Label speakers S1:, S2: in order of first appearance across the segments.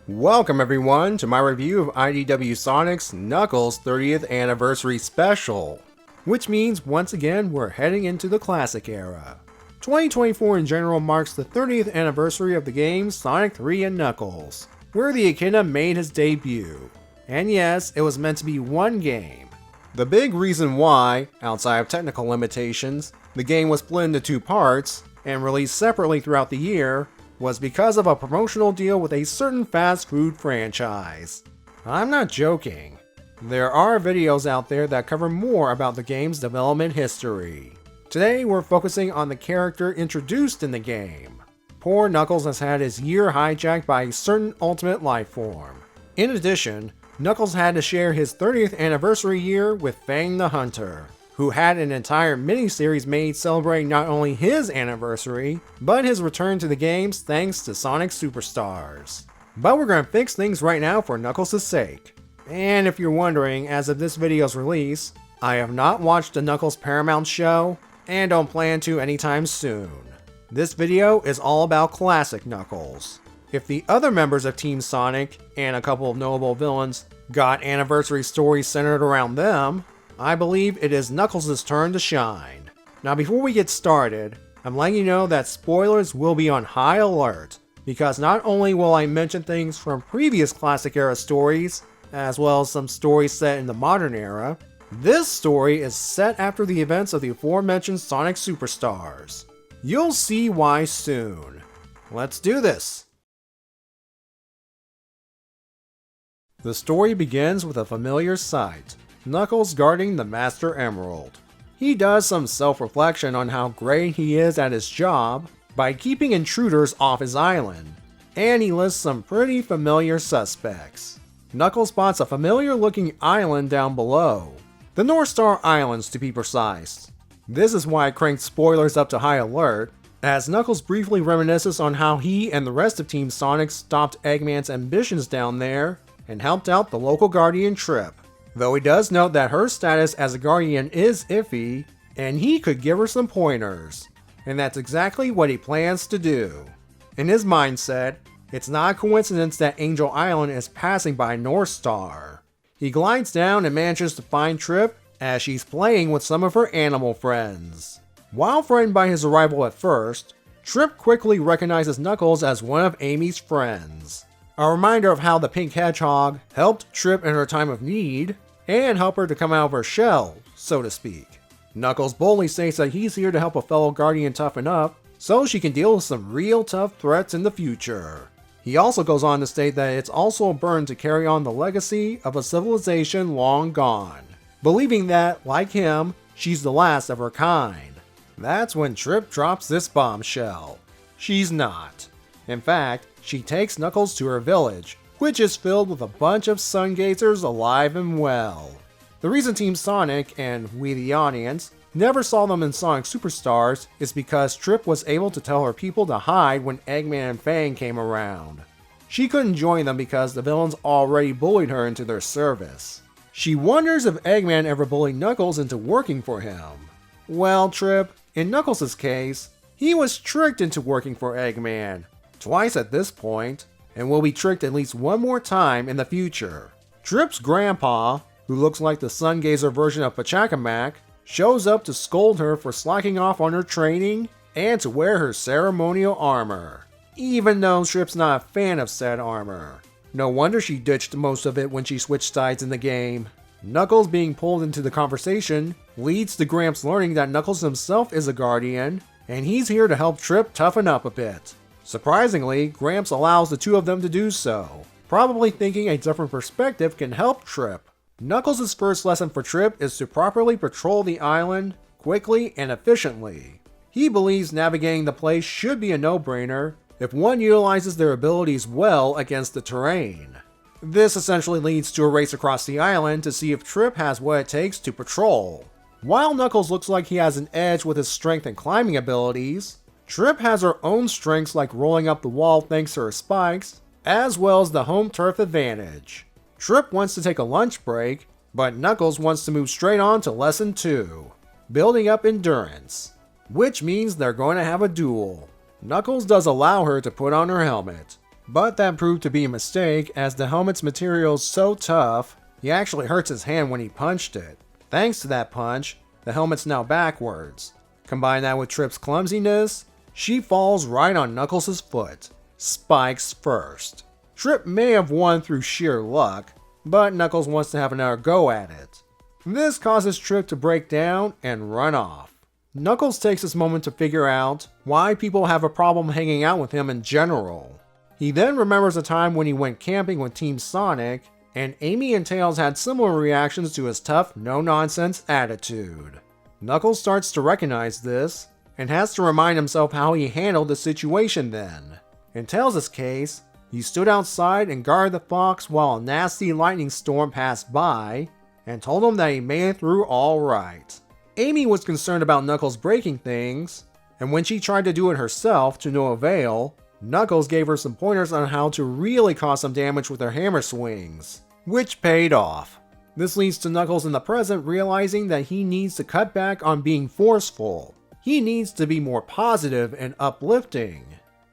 S1: Welcome everyone to my review of IDW Sonic's Knuckles 30th Anniversary Special, which means once again we're heading into the classic era. 2024 in general marks the 30th anniversary of the games Sonic 3 and Knuckles, where the Echidna made his debut. And yes, it was meant to be one game. The big reason why, outside of technical limitations, the game was split into two parts and released separately throughout the year was because of a promotional deal with a certain fast food franchise. I'm not joking. There are videos out there that cover more about the game's development history. Today we're focusing on the character introduced in the game. Poor Knuckles has had his year hijacked by a certain ultimate life form. In addition, Knuckles had to share his 30th anniversary year with Fang the Hunter, who had an entire miniseries made celebrating not only his anniversary, but his return to the games thanks to Sonic Superstars. But we're going to fix things right now for Knuckles' sake. And if you're wondering, as of this video's release, I have not watched the Knuckles Paramount show, and don't plan to anytime soon. This video is all about classic Knuckles. If the other members of Team Sonic, and a couple of notable villains, got anniversary stories centered around them, I believe it is Knuckles' turn to shine. Now before we get started, I'm letting you know that spoilers will be on high alert, because not only will I mention things from previous classic era stories, as well as some stories set in the modern era, this story is set after the events of the aforementioned Sonic Superstars. You'll see why soon. Let's do this! The story begins with a familiar sight. Knuckles guarding the Master Emerald. He does some self-reflection on how great he is at his job by keeping intruders off his island, and he lists some pretty familiar suspects. Knuckles spots a familiar-looking island down below, the North Star Islands to be precise. This is why I cranked spoilers up to high alert, as Knuckles briefly reminisces on how he and the rest of Team Sonic stopped Eggman's ambitions down there and helped out the local Guardian Trip. Though he does note that her status as a Guardian is iffy, and he could give her some pointers. And that's exactly what he plans to do. In his mindset, it's not a coincidence that Angel Island is passing by North Star. He glides down and manages to find Trip as she's playing with some of her animal friends. While frightened by his arrival at first, Trip quickly recognizes Knuckles as one of Amy's friends. A reminder of how the pink hedgehog helped Trip in her time of need, and help her to come out of her shell, so to speak. Knuckles boldly states that he's here to help a fellow Guardian toughen up, so she can deal with some real tough threats in the future. He also goes on to state that it's also a burden to carry on the legacy of a civilization long gone, believing that, like him, she's the last of her kind. That's when Trip drops this bombshell. She's not. In fact, she takes Knuckles to her village, which is filled with a bunch of sungazers alive and well. The reason Team Sonic, and we the audience, never saw them in Sonic Superstars is because Trip was able to tell her people to hide when Eggman and Fang came around. She couldn't join them because the villains already bullied her into their service. She wonders if Eggman ever bullied Knuckles into working for him. Well, Trip, in Knuckles' case, he was tricked into working for Eggman, twice at this point, and will be tricked at least one more time in the future. Trip's grandpa, who looks like the Sungazer version of Pachacamac, shows up to scold her for slacking off on her training and to wear her ceremonial armor, even though Trip's not a fan of said armor. No wonder she ditched most of it when she switched sides in the game. Knuckles being pulled into the conversation leads to Gramps learning that Knuckles himself is a Guardian, and he's here to help Trip toughen up a bit. Surprisingly, Gramps allows the two of them to do so, probably thinking a different perspective can help Trip. Knuckles' first lesson for Trip is to properly patrol the island, quickly and efficiently. He believes navigating the place should be a no-brainer if one utilizes their abilities well against the terrain. This essentially leads to a race across the island to see if Trip has what it takes to patrol. While Knuckles looks like he has an edge with his strength and climbing abilities, Trip has her own strengths like rolling up the wall thanks to her spikes, as well as the home turf advantage. Trip wants to take a lunch break, but Knuckles wants to move straight on to lesson 2, building up endurance, which means they're going to have a duel. Knuckles does allow her to put on her helmet, But that proved to be a mistake, as the helmet's material is so tough, he actually hurts his hand when he punched it. Thanks to that punch, the helmet's now backwards. Combine that with Trip's clumsiness, she falls right on Knuckles' foot, spikes first. Trip may have won through sheer luck, but Knuckles wants to have another go at it. This causes Trip to break down and run off. Knuckles takes this moment to figure out why people have a problem hanging out with him in general. He then remembers a time when he went camping with Team Sonic, and Amy and Tails had similar reactions to his tough, no-nonsense attitude. Knuckles starts to recognize this, and has to remind himself how he handled the situation then. In Tails' case, he stood outside and guarded the fox while a nasty lightning storm passed by, and told him that he made it through alright. Amy was concerned about Knuckles breaking things, and when she tried to do it herself to no avail, Knuckles gave her some pointers on how to really cause some damage with her hammer swings, which paid off. This leads to Knuckles in the present realizing that he needs to cut back on being forceful. He needs to be more positive and uplifting.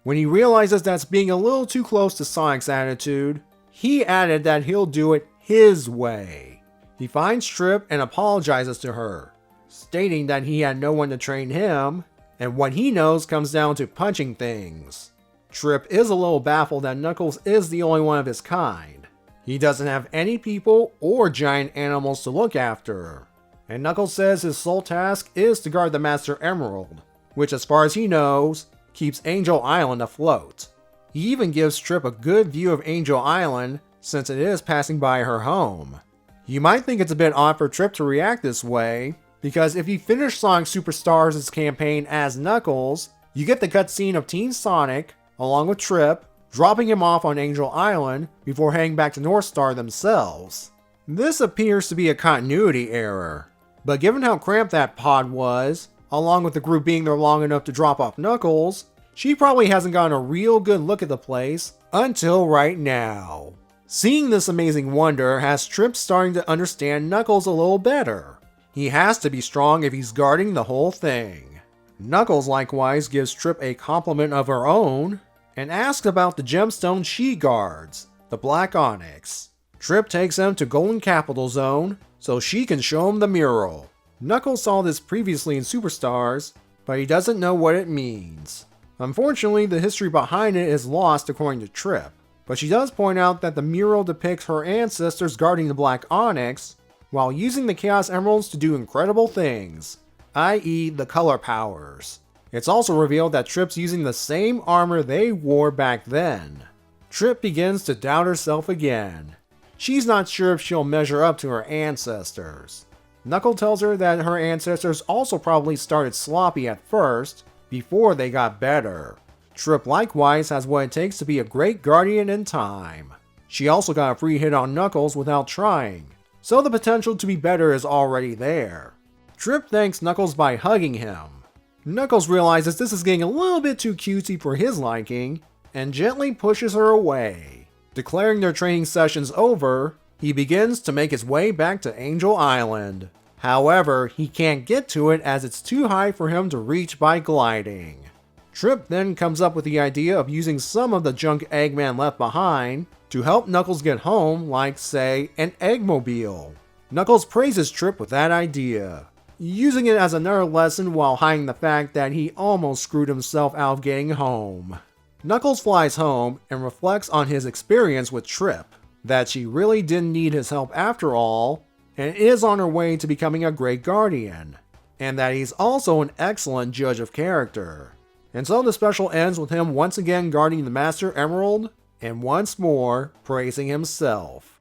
S1: When he realizes that's being a little too close to Sonic's attitude, he added that he'll do it his way. He finds Trip and apologizes to her, stating that he had no one to train him, and what he knows comes down to punching things. Trip is a little baffled that Knuckles is the only one of his kind. He doesn't have any people or giant animals to look after. And Knuckles says his sole task is to guard the Master Emerald, which as far as he knows, keeps Angel Island afloat. He even gives Trip a good view of Angel Island since it is passing by her home. You might think it's a bit odd for Trip to react this way, because if you finish Sonic Superstars' campaign as Knuckles, you get the cutscene of Team Sonic, along with Trip, dropping him off on Angel Island before heading back to North Star themselves. This appears to be a continuity error, but given how cramped that pod was, along with the group being there long enough to drop off Knuckles, she probably hasn't gotten a real good look at the place until right now. Seeing this amazing wonder has Trip starting to understand Knuckles a little better. He has to be strong if he's guarding the whole thing. Knuckles likewise gives Trip a compliment of her own, and asks about the gemstone she guards, the Black Onyx. Trip takes him to Golden Capital Zone so she can show him the mural. Knuckles saw this previously in Superstars, but he doesn't know what it means. Unfortunately, the history behind it is lost according to Trip, but she does point out that the mural depicts her ancestors guarding the Black Onyx while using the Chaos Emeralds to do incredible things, i.e. the color powers. It's also revealed that Trip's using the same armor they wore back then. Trip begins to doubt herself again. She's not sure if she'll measure up to her ancestors. Knuckles tells her that her ancestors also probably started sloppy at first, before they got better. Trip likewise has what it takes to be a great guardian in time. She also got a free hit on Knuckles without trying, so the potential to be better is already there. Trip thanks Knuckles by hugging him. Knuckles realizes this is getting a little bit too cutesy for his liking, and gently pushes her away. Declaring their training sessions over, he begins to make his way back to Angel Island. However, he can't get to it as it's too high for him to reach by gliding. Trip then comes up with the idea of using some of the junk Eggman left behind to help Knuckles get home, like, say, an Eggmobile. Knuckles praises Trip with that idea, using it as another lesson while hiding the fact that he almost screwed himself out of getting home. Knuckles flies home and reflects on his experience with Trip, that she really didn't need his help after all, and is on her way to becoming a great guardian, and that he's also an excellent judge of character. And so the special ends with him once again guarding the Master Emerald, and once more praising himself.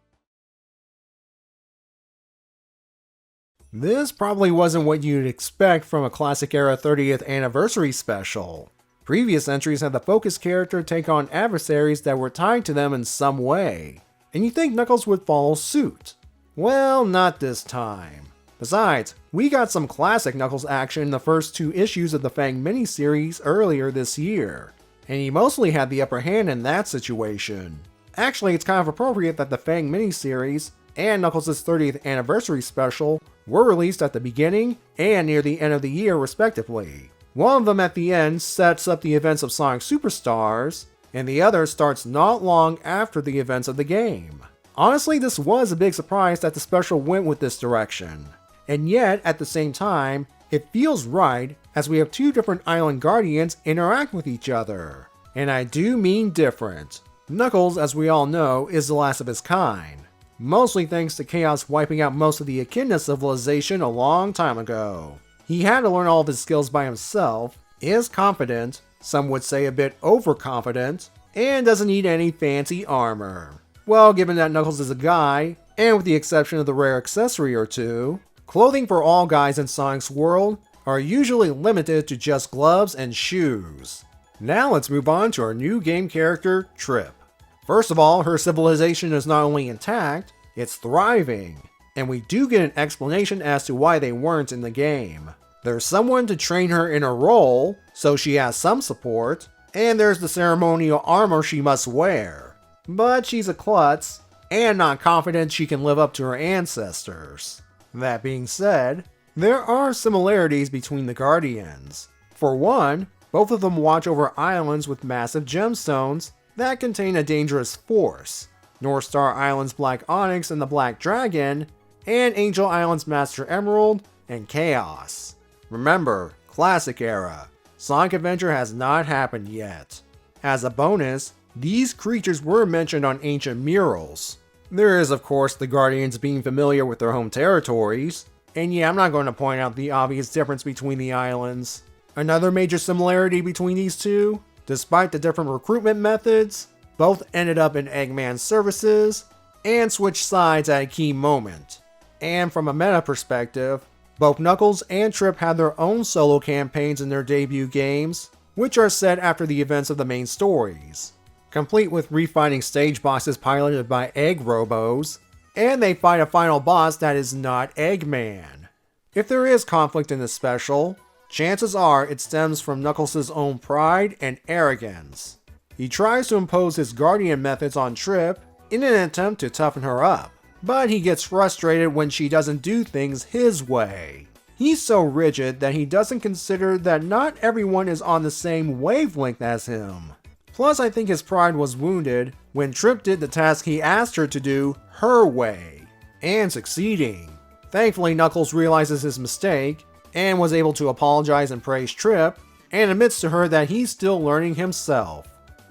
S1: This probably wasn't what you'd expect from a classic era 30th anniversary special. Previous entries had the focus character take on adversaries that were tied to them in some way, and you'd think Knuckles would follow suit. Well, not this time. Besides, we got some classic Knuckles action in the first 2 issues of the Fang miniseries earlier this year, and he mostly had the upper hand in that situation. Actually, it's kind of appropriate that the Fang miniseries and Knuckles' 30th anniversary special were released at the beginning and near the end of the year respectively. One of them at the end sets up the events of Sonic Superstars, and the other starts not long after the events of the game. Honestly, this was a big surprise that the special went with this direction. And yet, at the same time, it feels right as we have two different island guardians interact with each other. And I do mean different. Knuckles, as we all know, is the last of his kind. Mostly thanks to Chaos wiping out most of the Echidna civilization a long time ago. He had to learn all of his skills by himself, is confident, some would say a bit overconfident, and doesn't need any fancy armor. Well, given that Knuckles is a guy, and with the exception of the rare accessory or two, clothing for all guys in Sonic's world are usually limited to just gloves and shoes. Now let's move on to our new game character, Trip. First of all, her civilization is not only intact, it's thriving, and we do get an explanation as to why they weren't in the game. There's someone to train her in her role, so she has some support, and there's the ceremonial armor she must wear. But she's a klutz, and not confident she can live up to her ancestors. That being said, there are similarities between the Guardians. For one, both of them watch over islands with massive gemstones that contain a dangerous force. North Star Island's Black Onyx and the Black Dragon, and Angel Island's Master Emerald and Chaos. Remember, classic era. Sonic Adventure has not happened yet. As a bonus, these creatures were mentioned on ancient murals. There is, of course, the Guardians being familiar with their home territories, and yeah, I'm not going to point out the obvious difference between the islands. Another major similarity between these two, despite the different recruitment methods, both ended up in Eggman's services, and switched sides at a key moment. And from a meta perspective, both Knuckles and Trip had their own solo campaigns in their debut games, which are set after the events of the main stories, complete with refighting stage bosses piloted by Egg Robos, and they fight a final boss that is not Eggman. If there is conflict in the special, chances are it stems from Knuckles' own pride and arrogance. He tries to impose his guardian methods on Trip in an attempt to toughen her up, but he gets frustrated when she doesn't do things his way. He's so rigid that he doesn't consider that not everyone is on the same wavelength as him. Plus, I think his pride was wounded when Trip did the task he asked her to do her way, and succeeding. Thankfully, Knuckles realizes his mistake and was able to apologize and praise Trip, and admits to her that he's still learning himself.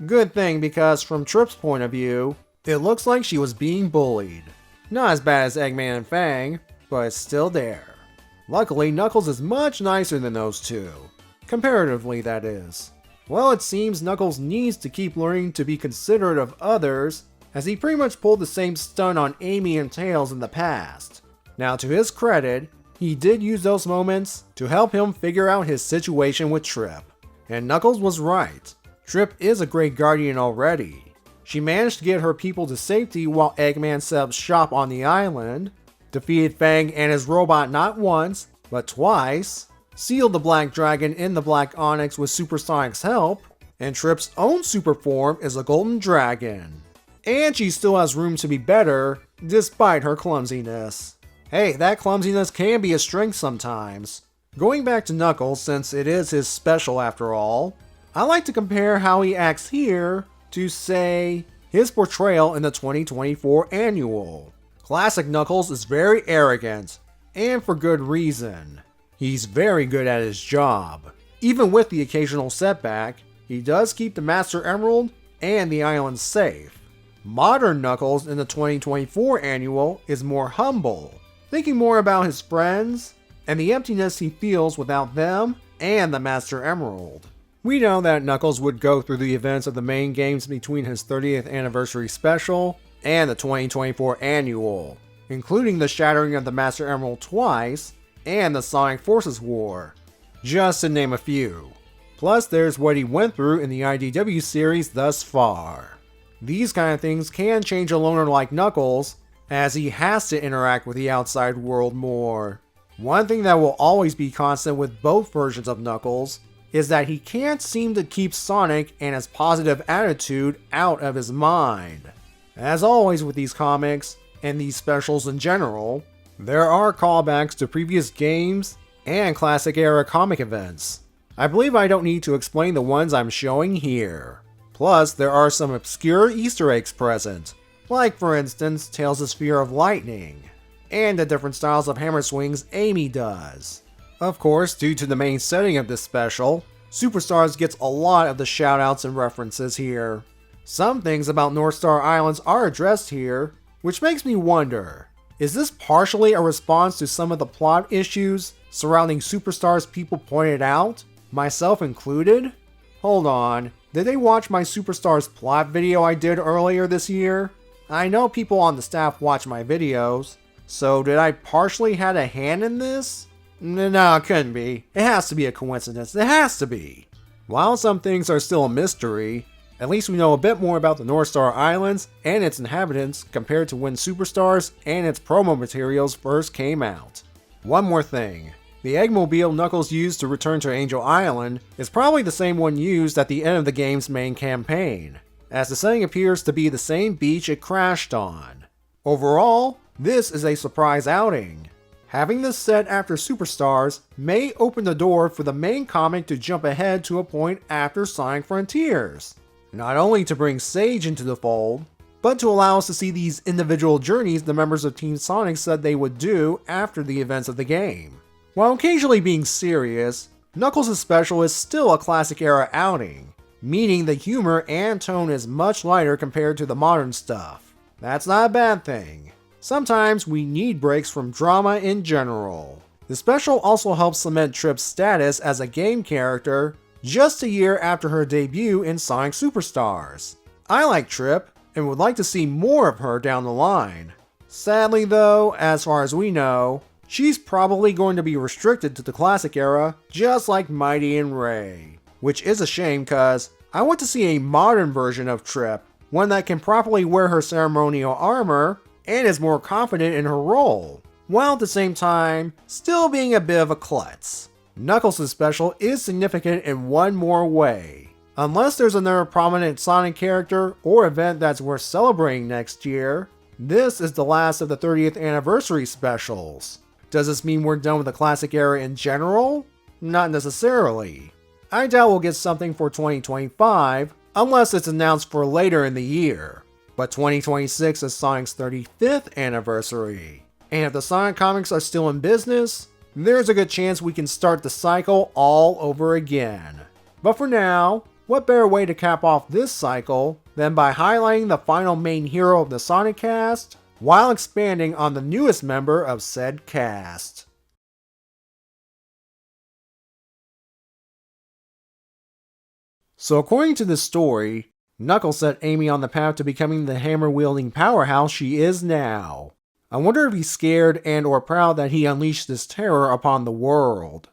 S1: Good thing, because from Trip's point of view, it looks like she was being bullied. Not as bad as Eggman and Fang, but it's still there. Luckily, Knuckles is much nicer than those two. Comparatively, that is. Well, it seems Knuckles needs to keep learning to be considerate of others, as he pretty much pulled the same stunt on Amy and Tails in the past. Now, to his credit, he did use those moments to help him figure out his situation with Trip. And Knuckles was right. Trip is a great guardian already. She managed to get her people to safety while Eggman set up shop on the island, defeated Fang and his robot not once, but twice, sealed the Black Dragon in the Black Onyx with Supersonic's help, and Trip's own super form is a Golden Dragon. And she still has room to be better, despite her clumsiness. Hey, that clumsiness can be a strength sometimes. Going back to Knuckles, since it is his special after all, I like to compare how he acts here to, say, his portrayal in the 2024 annual. Classic Knuckles is very arrogant, and for good reason. He's very good at his job. Even with the occasional setback, he does keep the Master Emerald and the island safe. Modern Knuckles in the 2024 annual is more humble, thinking more about his friends and the emptiness he feels without them and the Master Emerald. We know that Knuckles would go through the events of the main games between his 30th anniversary special and the 2024 annual, including the shattering of the Master Emerald twice and the Sonic Forces War, just to name a few. Plus, there's what he went through in the IDW series thus far. These kind of things can change a loner like Knuckles, as he has to interact with the outside world more. One thing that will always be constant with both versions of Knuckles is that he can't seem to keep Sonic and his positive attitude out of his mind. As always with these comics, and these specials in general, there are callbacks to previous games and classic era comic events. I believe I don't need to explain the ones I'm showing here. Plus, there are some obscure Easter eggs present, like for instance Tails' fear of lightning, and the different styles of hammer swings Amy does. Of course, due to the main setting of this special, Superstars gets a lot of the shoutouts and references here. Some things about Northstar Islands are addressed here, which makes me wonder, is this partially a response to some of the plot issues surrounding Superstars people pointed out, myself included? Hold on, did they watch my Superstars plot video I did earlier this year? I know people on the staff watch my videos, so did I partially had a hand in this? No, it couldn't be. It has to be a coincidence. It has to be. While some things are still a mystery, at least we know a bit more about the Northstar Islands and its inhabitants compared to when Superstars and its promo materials first came out. One more thing. The Eggmobile Knuckles used to return to Angel Island is probably the same one used at the end of the game's main campaign, as the setting appears to be the same beach it crashed on. Overall, this is a surprise outing. Having this set after Superstars may open the door for the main comic to jump ahead to a point after Sonic Frontiers. Not only to bring Sage into the fold, but to allow us to see these individual journeys the members of Team Sonic said they would do after the events of the game. While occasionally being serious, Knuckles' special is still a classic era outing, meaning the humor and tone is much lighter compared to the modern stuff. That's not a bad thing. Sometimes we need breaks from drama in general. The special also helps cement Trip's status as a game character just a year after her debut in Sonic Superstars. I like Trip and would like to see more of her down the line. Sadly though, as far as we know, she's probably going to be restricted to the classic era just like Mighty and Ray. Which is a shame cause I want to see a modern version of Trip, one that can properly wear her ceremonial armor and is more confident in her role, while at the same time, still being a bit of a klutz. Knuckles' special is significant in one more way. Unless there's another prominent Sonic character or event that's worth celebrating next year, this is the last of the 30th anniversary specials. Does this mean we're done with the classic era in general? Not necessarily. I doubt we'll get something for 2025, unless it's announced for later in the year. But 2026 is Sonic's 35th anniversary, and if the Sonic comics are still in business, there's a good chance we can start the cycle all over again. But for now, what better way to cap off this cycle than by highlighting the final main hero of the Sonic cast, while expanding on the newest member of said cast. So according to this story, Knuckles set Amy on the path to becoming the hammer-wielding powerhouse she is now. I wonder if he's scared and or proud that he unleashed this terror upon the world.